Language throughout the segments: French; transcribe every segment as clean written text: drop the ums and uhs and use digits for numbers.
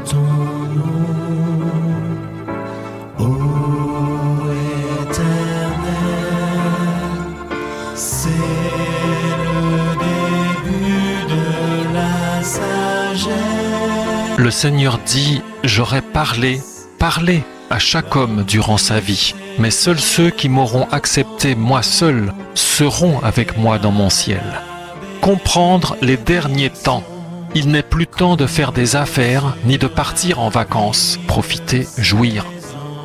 ton nom, ô Éternel. C'est le début de la sagesse. Le Seigneur dit, j'aurai parlé à chaque homme durant sa vie, mais seuls ceux qui m'auront accepté moi seul seront avec moi dans mon ciel. Comprendre les derniers temps. Il n'est plus temps de faire des affaires ni de partir en vacances. Profiter, jouir.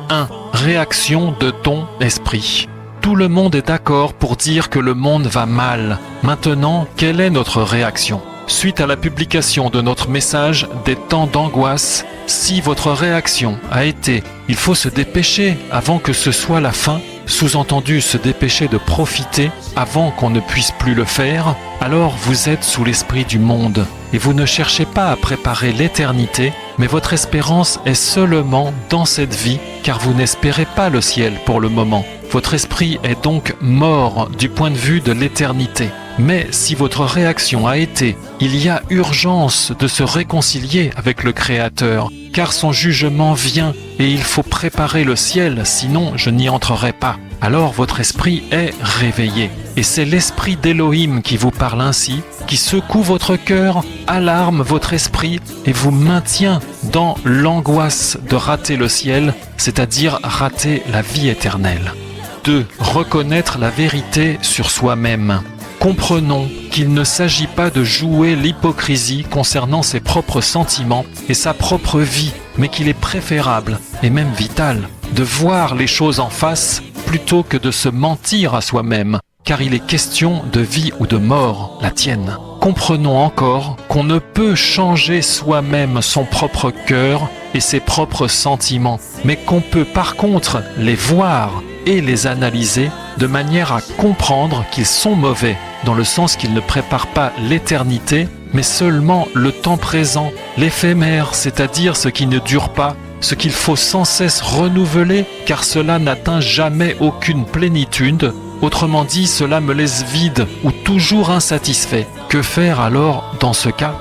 1. Réaction de ton esprit. Tout le monde est d'accord pour dire que le monde va mal. Maintenant, quelle est notre réaction ? Suite à la publication de notre message des temps d'angoisse, si votre réaction a été « il faut se dépêcher avant que ce soit la fin », sous-entendu se dépêcher de profiter avant qu'on ne puisse plus le faire, alors vous êtes sous l'esprit du monde et vous ne cherchez pas à préparer l'éternité, mais votre espérance est seulement dans cette vie car vous n'espérez pas le ciel pour le moment. Votre esprit est donc mort du point de vue de l'éternité. Mais si votre réaction a été « il y a urgence de se réconcilier avec le Créateur, car son jugement vient et il faut préparer le ciel, sinon je n'y entrerai pas », alors votre esprit est réveillé. Et c'est l'esprit d'Élohim qui vous parle ainsi, qui secoue votre cœur, alarme votre esprit et vous maintient dans l'angoisse de rater le ciel, c'est-à-dire rater la vie éternelle. 2. Reconnaître la vérité sur soi-même. Comprenons qu'il ne s'agit pas de jouer l'hypocrisie concernant ses propres sentiments et sa propre vie, mais qu'il est préférable, et même vital, de voir les choses en face plutôt que de se mentir à soi-même, car il est question de vie ou de mort, la tienne. Comprenons encore qu'on ne peut changer soi-même son propre cœur et ses propres sentiments, mais qu'on peut par contre les voir et les analyser de manière à comprendre qu'ils sont mauvais, dans le sens qu'ils ne préparent pas l'éternité, mais seulement le temps présent, l'éphémère, c'est-à-dire ce qui ne dure pas, ce qu'il faut sans cesse renouveler, car cela n'atteint jamais aucune plénitude. Autrement dit, cela me laisse vide ou toujours insatisfait. Que faire alors dans ce cas ?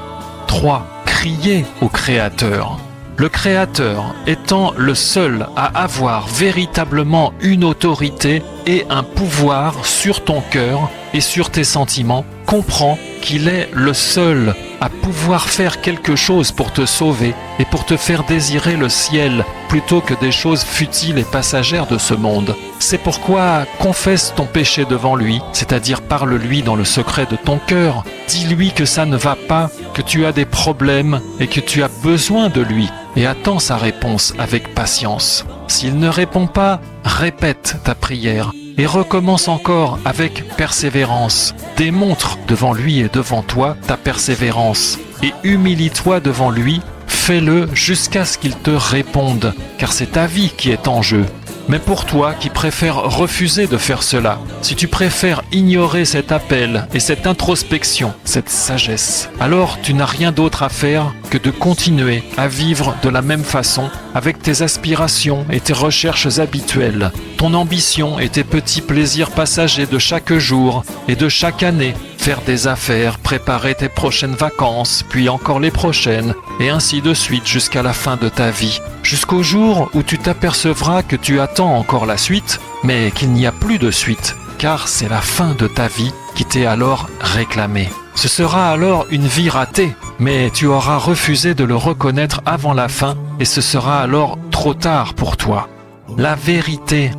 3. Crier au Créateur. Le Créateur étant le seul à avoir véritablement une autorité et un pouvoir sur ton cœur et sur tes sentiments, comprends qu'il est le seul à pouvoir faire quelque chose pour te sauver et pour te faire désirer le ciel plutôt que des choses futiles et passagères de ce monde. C'est pourquoi confesse ton péché devant lui, c'est-à-dire parle-lui dans le secret de ton cœur. Dis-lui que ça ne va pas, que tu as des problèmes et que tu as besoin de lui et attends sa réponse avec patience. S'il ne répond pas, répète ta prière et recommence encore avec persévérance. Démontre devant lui et devant toi ta persévérance et humilie-toi devant lui. Fais-le jusqu'à ce qu'il te réponde, car c'est ta vie qui est en jeu. Mais pour toi qui préfères refuser de faire cela, si tu préfères ignorer cet appel et cette introspection, cette sagesse, alors tu n'as rien d'autre à faire que de continuer à vivre de la même façon avec tes aspirations et tes recherches habituelles, ton ambition et tes petits plaisirs passagers de chaque jour et de chaque année, faire des affaires, préparer tes prochaines vacances, puis encore les prochaines, et ainsi de suite jusqu'à la fin de ta vie, jusqu'au jour où tu t'apercevras que tu attends encore la suite, mais qu'il n'y a plus de suite, car c'est la fin de ta vie qui t'est alors réclamée. Ce sera alors une vie ratée, mais tu auras refusé de le reconnaître avant la fin, et ce sera alors trop tard pour toi. La vérité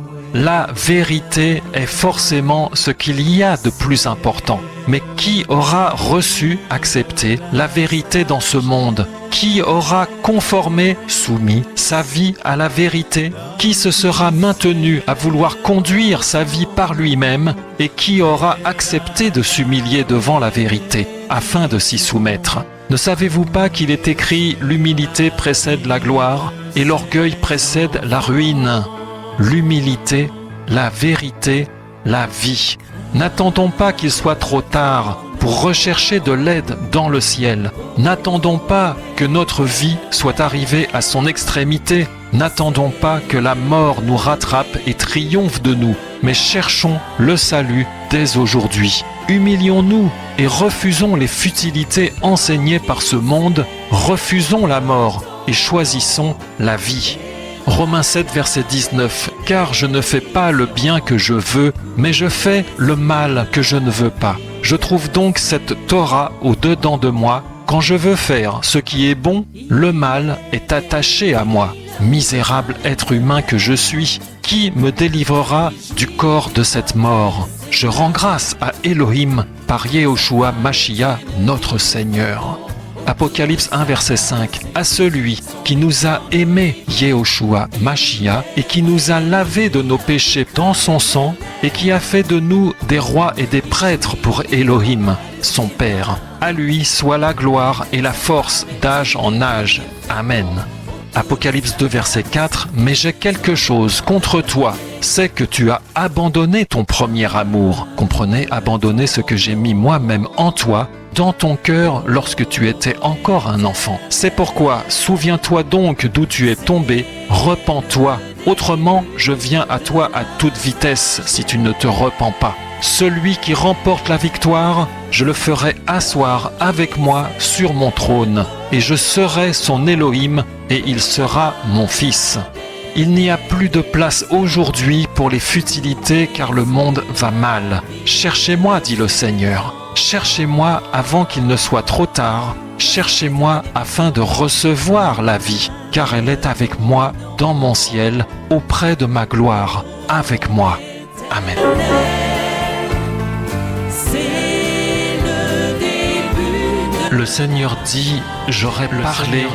est forcément ce qu'il y a de plus important. Mais qui aura reçu, accepté la vérité dans ce monde ? Qui aura conformé, soumis sa vie à la vérité ? Qui se sera maintenu à vouloir conduire sa vie par lui-même ? Et qui aura accepté de s'humilier devant la vérité afin de s'y soumettre ? Ne savez-vous pas qu'il est écrit « L'humilité précède la gloire et l'orgueil précède la ruine ». L'humilité, la vérité, la vie. N'attendons pas qu'il soit trop tard pour rechercher de l'aide dans le ciel. N'attendons pas que notre vie soit arrivée à son extrémité. N'attendons pas que la mort nous rattrape et triomphe de nous, mais cherchons le salut dès aujourd'hui. Humilions-nous et refusons les futilités enseignées par ce monde. Refusons la mort et choisissons la vie. Romains 7, verset 19. Car je ne fais pas le bien que je veux, mais je fais le mal que je ne veux pas. Je trouve donc cette Torah au-dedans de moi. Quand je veux faire ce qui est bon, le mal est attaché à moi. Misérable être humain que je suis, qui me délivrera du corps de cette mort? Je rends grâce à Elohim par Yehoshua Mashiach, notre Seigneur. Apocalypse 1, verset 5. À celui qui nous a aimés, Yehoshua Mashiach, et qui nous a lavés de nos péchés dans son sang, et qui a fait de nous des rois et des prêtres pour Elohim, son Père. À lui soit la gloire et la force d'âge en âge. Amen. Apocalypse 2, verset 4. Mais j'ai quelque chose contre toi, c'est que tu as abandonné ton premier amour. Comprenez, abandonner ce que j'ai mis moi-même en toi, dans ton cœur lorsque tu étais encore un enfant. C'est pourquoi, souviens-toi donc d'où tu es tombé, repens-toi. Autrement, je viens à toi à toute vitesse si tu ne te repens pas. Celui qui remporte la victoire, je le ferai asseoir avec moi sur mon trône, et je serai son Elohim, et il sera mon fils. Il n'y a plus de place aujourd'hui pour les futilités, car le monde va mal. Cherchez-moi, dit le Seigneur. Cherchez-moi avant qu'il ne soit trop tard. Cherchez-moi afin de recevoir la vie, car elle est avec moi dans mon ciel, auprès de ma gloire, avec moi. Amen. Le Seigneur dit, j'aurais parlé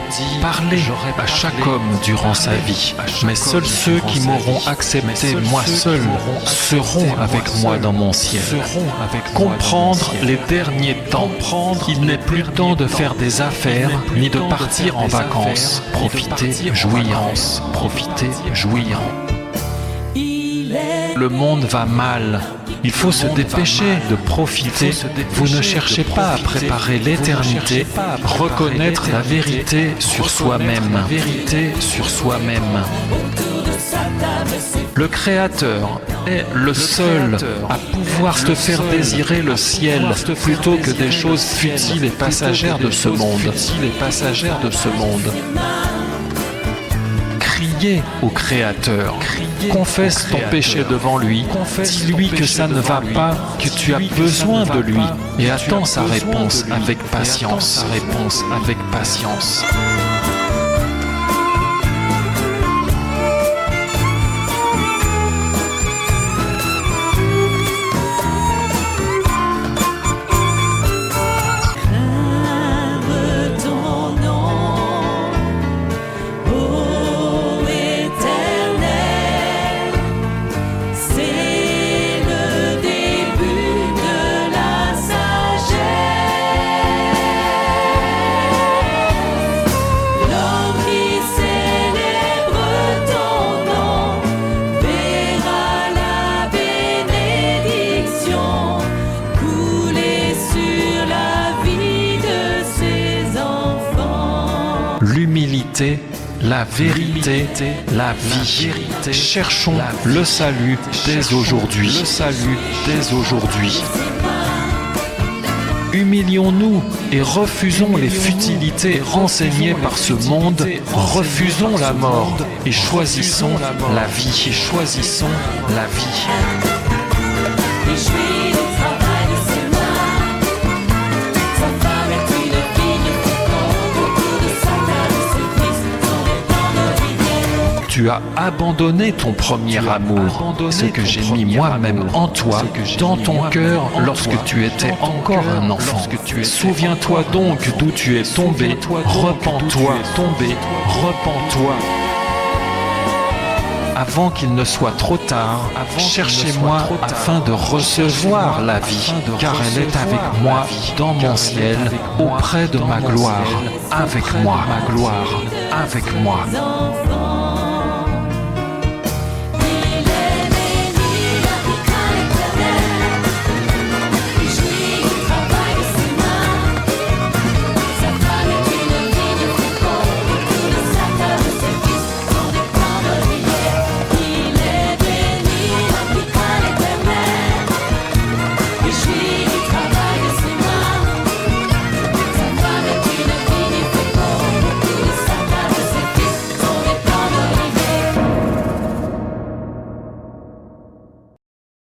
à chaque homme durant sa vie, mais seuls ceux qui m'auront accepté moi seul seront avec moi dans mon ciel. Comprendre les derniers temps. Il n'est plus temps de faire des affaires ni de partir en vacances. Profitez, jouissance, profitez, jouir. Le monde va mal. Il faut se dépêcher de profiter. Vous ne cherchez pas à préparer l'éternité, reconnaître la vérité sur soi-même. Le Créateur est le seul à pouvoir te faire désirer le ciel plutôt que des choses futiles et passagères de ce monde. Criez au Créateur, confesse ton péché devant lui, dis-lui que ça ne va pas, que tu as besoin de lui, et attends sa réponse avec patience. L'humilité, la vérité, la vie. Cherchons le salut dès aujourd'hui. Humilions-nous et refusons les futilités renseignées par ce monde. Refusons la mort et choisissons la vie. Tu as abandonné ton premier amour, ce que j'ai mis moi-même en toi, dans ton cœur, lorsque tu étais encore un enfant. Souviens-toi donc d'où tu es tombé, repens-toi. Avant qu'il ne soit trop tard, cherchez-moi afin de recevoir la vie, car elle est avec moi dans mon ciel, auprès de ma gloire, avec moi.